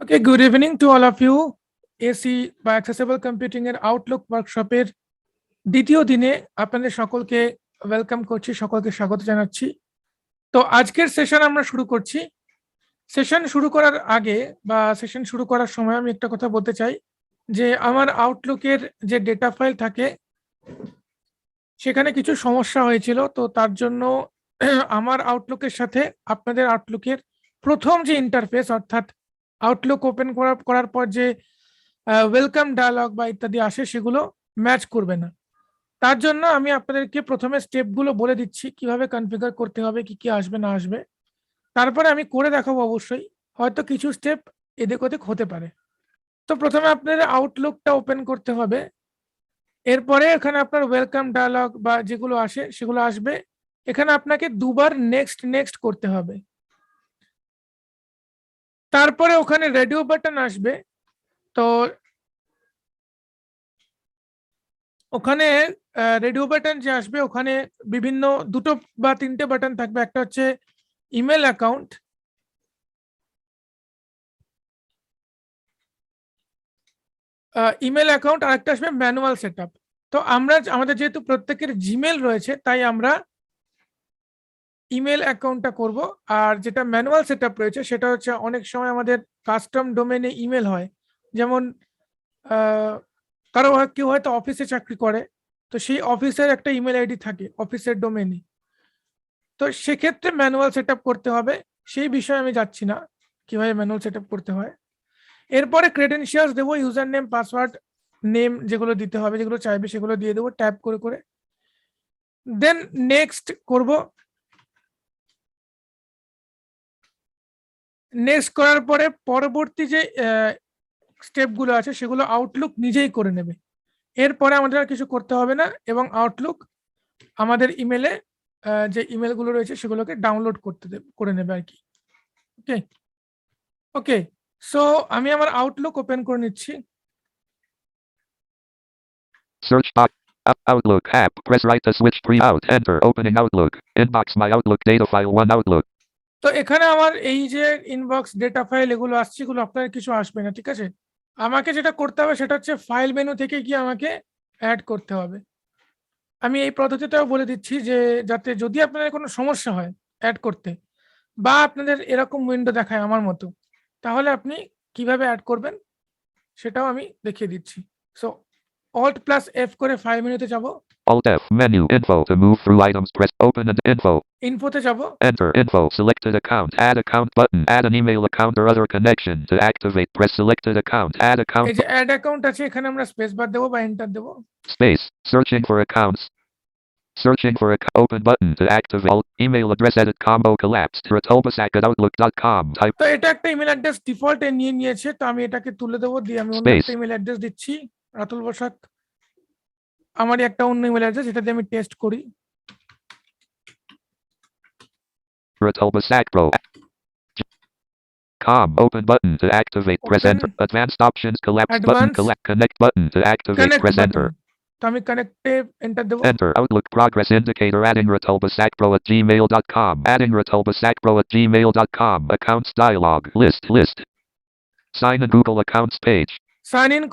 Okay, good evening to all of you. AC বা accessible computing এর Outlook ওয়ার্কশপের দ্বিতীয় দিনে আপনাদের সকলকে ওয়েলকাম করছি, সকলকে স্বাগত জানাচ্ছি। তো আজকের সেশন আমরা শুরু করছি। সেশন শুরু করার আগে বা সেশন শুরু করার সময় আমি একটা কথা বলতে চাই যে আমার আউটলুকের যে ডেটা ফাইল থাকে সেখানে কিছু সমস্যা হয়েছিল। তো তার জন্য আমার আউটলুকের সাথে আপনাদের আউটলুকের প্রথম যে ইন্টারফেস অর্থাৎ আউটলুক ওপেন করার পর যে ওয়েলকাম ডায়ালগ বা ইত্যাদি আসে সেগুলো ম্যাচ করবে না। তার জন্য আমি আপনাদেরকে প্রথমে স্টেপগুলো বলে দিচ্ছি কিভাবে কনফিগার করতে হবে, কি কি আসবে না আসবে। তারপরে আমি করে দেখাবো অবশ্যই, হয়তো কিছু স্টেপ এদিক ওদিক হতে পারে। তো প্রথমে আপনাদের আউটলুকটা ওপেন করতে হবে। এরপরে এখানে আপনার ওয়েলকাম ডায়ালগ বা যেগুলো আসে সেগুলো আসবে। এখানে আপনাকে দুবার নেক্সট নেক্সট করতে হবে। তারপরে ওখানে রেডিও বাটন আসবে। তো ওখানে রেডিও বাটন যে আসবে ওখানে বিভিন্ন দুটো বা তিনটে বাটন থাকবে। একটা হচ্ছে ইমেল অ্যাকাউন্ট, আর একটা আসবে ম্যানুয়াল সেটআপ। তো আমাদের যেহেতু প্রত্যেকের জিমেল রয়েছে তাই আমরা ইমেল অ্যাকাউন্টটা করব। আর যেটা ম্যানুয়াল সেটআপ রয়েছে সেটা হচ্ছে অনেক সময় আমাদের কাস্টম ডোমেনে ইমেল হয়। যেমন আহ, কেউ হয়তো অফিসে চাকরি করে, তো সেই অফিসের একটা ইমেল আইডি থাকে অফিসের ডোমেনে। তো সেক্ষেত্রে ম্যানুয়াল সেটআপ করতে হবে। সেই বিষয়ে আমি যাচ্ছি না কিভাবে ম্যানুয়াল সেটআপ করতে হয়। এরপরে ক্রেডেনশিয়ালস দেবো, ইউজার নেম, পাসওয়ার্ড, নেম যেগুলো দিতে হবে, যেগুলো চাইবে সেগুলো দিয়ে দেবো ট্যাপ করে করে। দেন নেক্সট করব। নেক্সট করার পরে পরবর্তী যে স্টেপগুলো আছে সেগুলো আউটলুক নিজেই করে নেবে। এরপরে আমাদের আর কিছু করতে হবে না এবং আউটলুক আমাদের ইমেলে যে ইমেলগুলো রয়েছে সেগুলোকে ডাউনলোড করে নেবে আর কি। ওকে ওকে সো আমি আমার আউটলুক ওপেন করে নিচ্ছি। Search box. Outlook app. Press right to switch out. Enter. Opening Outlook. Inbox my Outlook data file 1 Outlook. তো এখানে আমার এই যে ইনবক্স ডেটা ফাইল এগুলো আসছে, এগুলো আপনার কিছু আসবে না, ঠিক আছে। আমাকে যেটা করতে হবে সেটা হচ্ছে ফাইল মেনু থেকে গিয়ে আমাকে অ্যাড করতে হবে। আমি এই পদ্ধতিটাও বলে দিচ্ছি যে যাতে যদি আপনাদের কোনো সমস্যা হয় অ্যাড করতে বা আপনাদের এরকম উইন্ডো দেখায় আমার মতো, তাহলে আপনি কিভাবে অ্যাড করবেন সেটাও আমি দেখিয়ে দিচ্ছি। সো Alt+F করে ফাইল মেনুতে যাব। Alt F. Menu. Info. To move through items. Press open and info. ইনফোতে যাব। Enter. Info. Selected account. Add account button. Add an email account or other connection. To activate. Press selected account. Add account. এই যে add account আছে এখানে আমরা space bar দেবো বা enter দেবো। Space. Searching for accounts. Searching for a open button to activate. Email address edit combo collapsed. ratolbasak@outlook.com. Type. তো এটা একটা ইমেল অ্যাড্রেস ডিফল্ট নিয়ে নিয়েছে, তো আমি এটাকে তুলে দেবো, দিয়ে আমি অন্য Space. একটা ইমেল অ্যাড্রেস দিচ্ছি। রাতুল বসাক আমারই একটা অন্য ইমেল অ্যাড্রেস, এটা দিয়ে আমি টেস্ট করি। ratolbasak.pro. Com. Open button to activate. Press Open. enter. Advanced options. Collapse button. Advanced. Connect button to activate. Connect Press button. enter. তো আমি কানেক্টে এন্টার দেবো। Enter. Outlook progress indicator. Adding ratolbasakpro@gmail.com. Adding ratolbasakpro@gmail.com. Accounts dialog. List. Sign in Google accounts page. Sign in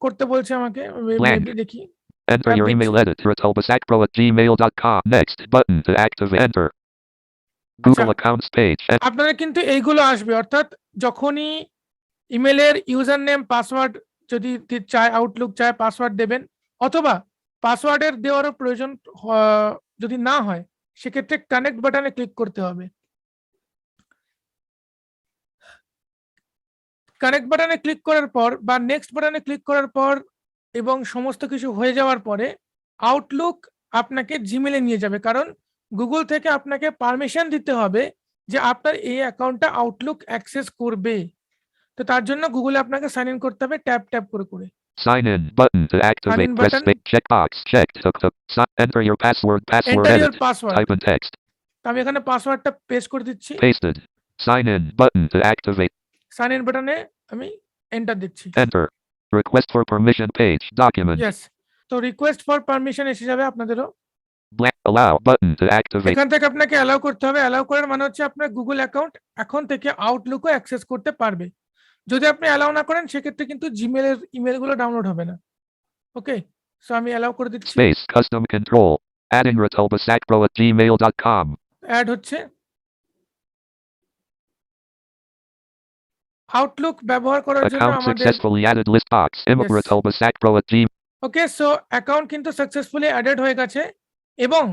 করতে বলছে আমাকে, Blank. Maybe দেখি। Enter Tab your email দিচ্ছি। edit. ratolbasakpro@gmail.com. Next button to activate. Enter. Google accounts page. আপনাদের কিন্তু এইগুলো আসবে, অর্থাৎ যখনই ইমেলের ইউজার নেম পাসওয়ার্ড যদি চায়, আউটলুক চায় পাসওয়ার্ড দেবেন, অথবা পাসওয়ার্ডের দেওয়ারও প্রয়োজন যদি না হয় সেক্ষেত্রে কানেক্ট বাটনে ক্লিক করতে হবে। কানেক্ট বাটনে ক্লিক করার পর বা নেক্সট বাটনে ক্লিক করার পর এবং সমস্ত কিছু হয়ে যাওয়ার পরে আউটলুক আপনাকে জিমেলে নিয়ে যাবে, কারণ গুগল থেকে আপনাকে পারমিশন দিতে হবে যে আপনার এই অ্যাকাউন্টটা আউটলুক অ্যাক্সেস করবে। তো তার জন্য গুগলে আপনাকে সাইন ইন করতে হবে ট্যাপ ট্যাপ করে করে। Sign in button to activate. in Press button. checkbox checked. Enter your password. Enter your Edit. password. Type in text. তো আমি এখানে পাসওয়ার্ডটা পেস্ট করে দিচ্ছি। Pasted. Sign in button to activate. Sign in বাটনে আমি এন্টার দিচ্ছি। Enter. Request for permission page. Document. Yes. তো রিকোয়েস্ট ফর পারমিশন এসে যাবে আপনাদেরও। Blank. Allow button to activate. এখান থেকে আপনাকে অ্যালাউ করতে হবে। অ্যালাউ করার মানে হচ্ছে আপনার গুগল অ্যাকাউন্ট এখন থেকে আউটলুকও অ্যাক্সেস করতে পারবে। যদি আপনি অ্যালাউ না করেন সেক্ষেত্রে কিন্তু জিমেলের ইমেলগুলো ডাউনলোড হবে না। ওকে, সো আমি অ্যালাউ করে দিচ্ছি। Space custom control. Adding rotobasacpro@gmail.com. Add হচ্ছে। আউটলুক ব্যবহার করার জন্য Account আমাদের successfully added list box. Yes. rotobasacpro@gmail. ওকে, সো অ্যাকাউন্ট কিন্তু সাকসেসফুলি অ্যাডেড হয়ে গেছে এবং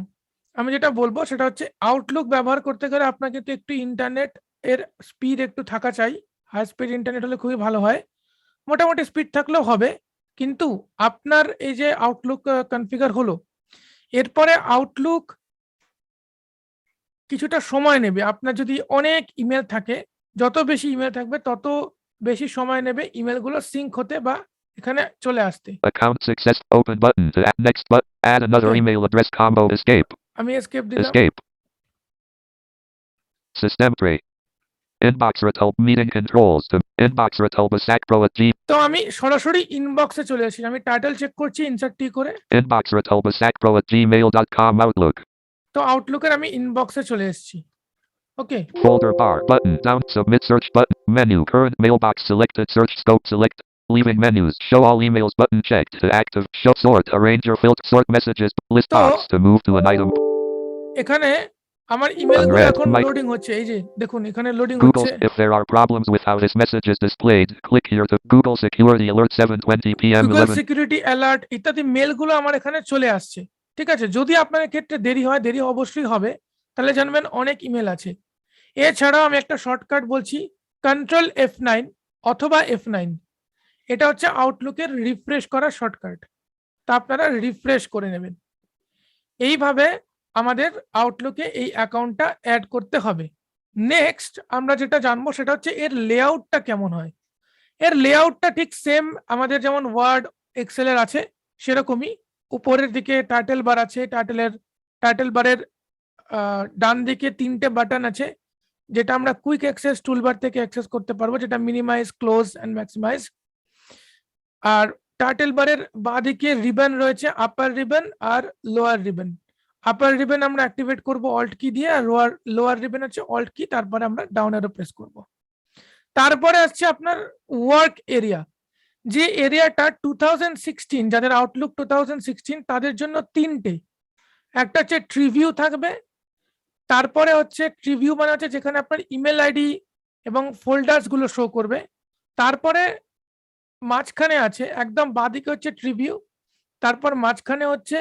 আমি যেটা বলবো সেটা হচ্ছে আউটলুক ব্যবহার করতে গেলে আপনার কিন্তু একটু ইন্টারনেট এর স্পিড একটু থাকা চাই। হাই স্পিড ইন্টারনেট হলে খুবই ভালো হয়। মোটামুটি স্পিড থাকলেও হবে। কিন্তু আপনার এই যে আউটলুক কনফিগার হলো, এরপরে আউটলুক কিছুটা সময় নেবে। আপনার যদি অনেক ইমেল থাকে, যত বেশি ইমেল থাকবে তত বেশি সময় নেবে ইমেলগুলো সিঙ্ক হতে বা এখানে চলে আসতে। Account success. Open button to add next button. Add another Okay. email address combo. Escape. আমি এসকেপ দিলাম। Escape. System tray. Inbox Rotolba meeting controls to inbox rotobasacpro@g. তো আমি সরাসরি ইনবক্সে চলে আসি। আমি টাইটেল চেক করছি ইনসার্ট টি করে। Inbox rotobasacpro@gmail.com. Outlook. তো আউটলুকের আমি ইনবক্সে চলে এসেছি। ওকে, Folder bar button down. Submit search button. Menu. Current mailbox selected. Search scope select. Leaving menus. Show all emails button checked to active. Show sort. Arrange or filter. Sort messages. List তো box to move to an item. এখানে আমার ইমেলগুলো Unread. এখন My- loading হচ্ছে। এই যে দেখুন এখানে loading Google. হচ্ছে। If there are problems with how this message is displayed, click here to Google Security Alert 7:20 p.m. Google 11. Security alert ইত্যাদি মেলগুলো আমার এখানে চলে আসছে। ঠিক আছে, যদি আপনার ক্ষেত্রে দেরি হয়, দেরি অবশ্যই হবে, তাহলে জানবেন অনেক ইমেল আছে। এছাড়াও আমি একটা শর্টকাট বলছি, কন্ট্রোল F9 অথবা F9, এটা হচ্ছে আউটলুকের রিফ্রেশ করার শর্টকাট। তা আপনারা রিফ্রেশ করে নেবেন। এইভাবে আমাদের আউটলুকে এই অ্যাকাউন্টটা অ্যাড করতে হবে। নেক্সট আমরা যেটা জানবো সেটা হচ্ছে এর লেআউটটা কেমন হয়। এর লেআউটটা ঠিক সেম আমাদের যেমন ওয়ার্ড এক্সেলের আছে সেরকমই। উপরের দিকে টাইটেল বার আছে, টাইটেল বারের ডান দিকে 3টে বাটন আছে যেটা আমরা কুইক অ্যাক্সেস টুলবার থেকে অ্যাক্সেস করতে পারবো, যেটা মিনিমাইজ, ক্লোজ এন্ড ম্যাক্সিমাইজ। আর টাইটেল বারের বাঁদিকে রিবন রয়েছে, আপার রিবন আর লোয়ার রিবন। আপার রিবন আমরা অ্যাক্টিভেট করব অল্ট কি দিয়ে, আর লোয়ার রিবন হচ্ছে অল্ট কি, তারপরে আমরা ডাউন অ্যারো প্রেস করব। তারপরে আসছে আপনার ওয়ার্ক এরিয়া, যে এরিয়াটা 2016 যাদের আউটলুক 2016 তাদের জন্য 3টে। একটা হচ্ছে ট্রিভিউ থাকবে, তারপরে হচ্ছে ট্রিভিউ মানে হচ্ছে যেখানে আপনার ইমেল আইডি এবং ফোল্ডার্স গুলো শো করবে। তারপরে মাঝখানে আছে একদম বাঁদিকে হচ্ছে ট্রিভিউ, তারপর মাঝখানে হচ্ছে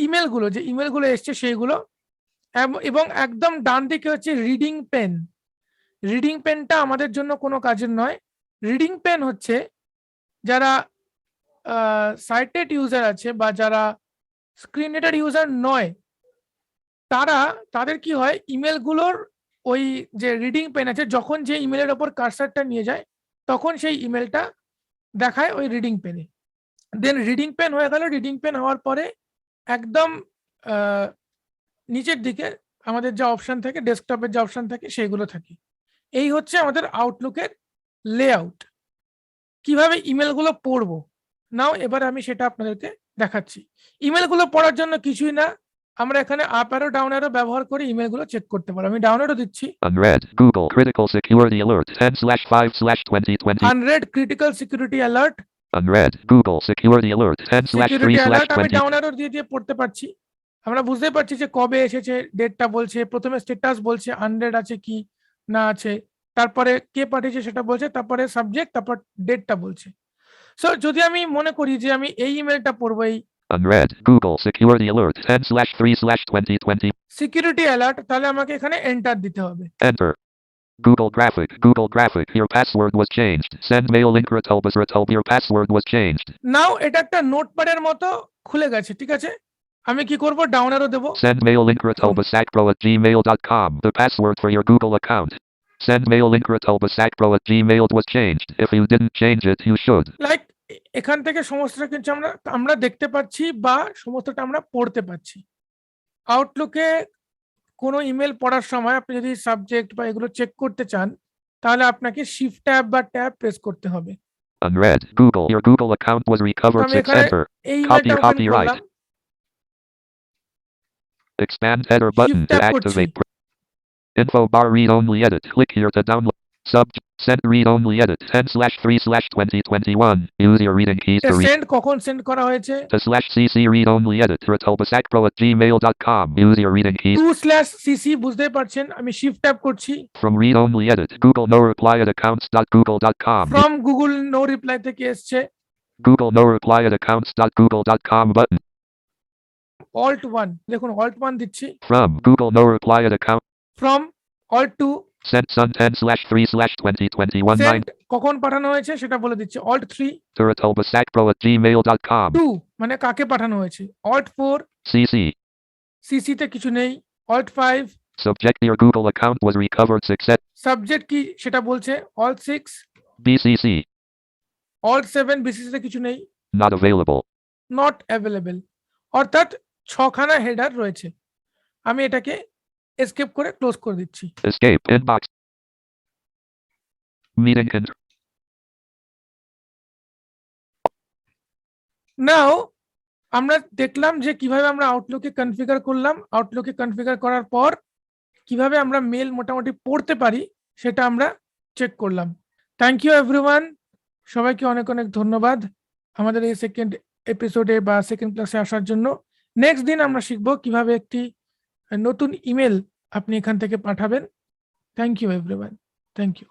ইমেলগুলো, যে ইমেলগুলো এসছে সেইগুলো, এবং একদম ডান দিকে হচ্ছে রিডিং পেন। রিডিং পেনটা আমাদের জন্য কোনো কাজের নয়। রিডিং পেন হচ্ছে যারা সাইটেড ইউজার আছে বা যারা স্ক্রিন রিডার ইউজার নয়, তাদের কি হয়, ইমেলগুলোর ওই যে রিডিং পেন আছে, যখন যে ইমেলের ওপর কার্সারটা নিয়ে যায় তখন সেই ইমেলটা দেখায় ওই রিডিং পেনে। দেন রিডিং পেন হয়ে গেল। রিডিং পেন হওয়ার পরে একদম নিচের দিকে আমাদের যা অপশন থাকে, ডেস্কটপের যা অপশন থাকে সেগুলো থাকে। এই হচ্ছে আমাদের আউটলুকের লেআউট। কিভাবে ইমেলগুলো পড়বো নাও, এবার আমি সেটা আপনাদেরকে দেখাচ্ছি। ইমেলগুলো পড়ার জন্য কিছুই না, আমরা এখানে আপ অ্যারো ডাউন অ্যারো ব্যবহার করে ইমেলগুলো চেক করতে পারবো। আমি ডাউন অ্যারো দিচ্ছি। Unread. Google Critical Security Alert 10/5/2020. Unread critical security alert. Unread. Google Security Alert security alert আমি 10/3/20. ডাউন অ্যারো দিয়ে পড়তে পারছি। আমরা বুঝতে পারছি যে কবে এসেছে, ডেটটা বলছে, প্রথমে স্ট্যাটাস বলছে আনরেড আছে কি না আছে, তারপরে কে পাঠিয়েছে সেটা বলছে, তারপরে সাবজেক্ট, তারপর ডেটটা বলছে। সো যদি আমি মনে করি যে আমি এই ইমেলটা পড়বো, এই Unread. Google Security Alert 10/3/2020. Security alert, তাহলে আমাকে এখানে এন্টার দিতে হবে। Enter. Google Graphic. Google Graphic. Your password was changed. Send mail link Rotolba. Your password was changed. নাও এটা একটা নোটপ্যাডের মতো খুলে গেছে। ঠিক আছে, আমি কি করব, ডাউন অ্যারো দেবো। Send mail link rotobasacpro@gmail.com. The password for your Google account. Send mail link rotobasacpro@gmail was changed. If you didn't change it, you should. Like এখান থেকে সমস্তটা কিন্তু আমরা দেখতে পাচ্ছি বা সমস্তটা আমরা পড়তে পাচ্ছি। আউটলুকে কোনো ইমেল পড়ার সময় আপনি যদি সাবজেক্ট বা এগুলো চেক করতে চান, তাহলে আপনাকে শিফট ট্যাব বা ট্যাব প্রেস করতে হবে। Unread. Google. Your Google account was recovered. আমি 6 এখানে enter. এই Copy ইমেলটা ওপেন copyright. করলাম, Expand header button Shift to tab করছি। activate. Info bar read only edit. Click here to download. Subject. Send read only edit 10/3/2021. Use your reading keys to read. Send কখন send করা হয়েছে? To /cc read only edit ratolbasakpro@gmail.com. Use your reading keys. 2/cc বুঝতে পারছেন, আমি shift tap করছি। From read only edit Google no reply at accounts.google.com. From Google no reply থেকে এসছে। Google no reply at accounts.google.com button. Alt 1 দেখুন, alt 1 দিচ্ছি। From Google no reply at account. From alt 2 Sent Sun 10/3/2021 sent কখন পাঠানো হয়েছে সেটা বলে দিচ্ছি। Alt 3 to ratolbasakpro@gmail.com. 2 মানে কাকে পাঠানো হয়েছে। Alt 4 CC. সিসি তে কিছু নেই। Alt 5 Subject your Google account was recovered success. Subject কি সেটা বলছে। Alt 6 BCC. অল্ট 7 বিসিসি তে কিছু নেই। Not available. নট অ্যাভেলেবল, অর্থাৎ 6 খানা হেডার রয়েছে। আমি এটাকে এসকেপ করে ক্লোজ করে দিচ্ছি। Escape inbox. Meeting in. নাও আমরা দেখলাম যে কিভাবে আমরা আউটলুকে কনফিগার করলাম। আউটলুকে কনফিগার করার পর কিভাবে আমরা মেল মোটামুটি পড়তে পারি সেটা আমরা চেক করলাম। থ্যাংক ইউ এভরিওয়ান, সবাইকে অনেক অনেক ধন্যবাদ আমাদের এই সেকেন্ড এপিসোডে বা সেকেন্ড ক্লাসে আসার জন্য। নেক্সট দিন আমরা শিখবো কিভাবে একটি নতুন ইমেল আপনি এখান থেকে পাঠাবেন। Thank you everyone, thank you.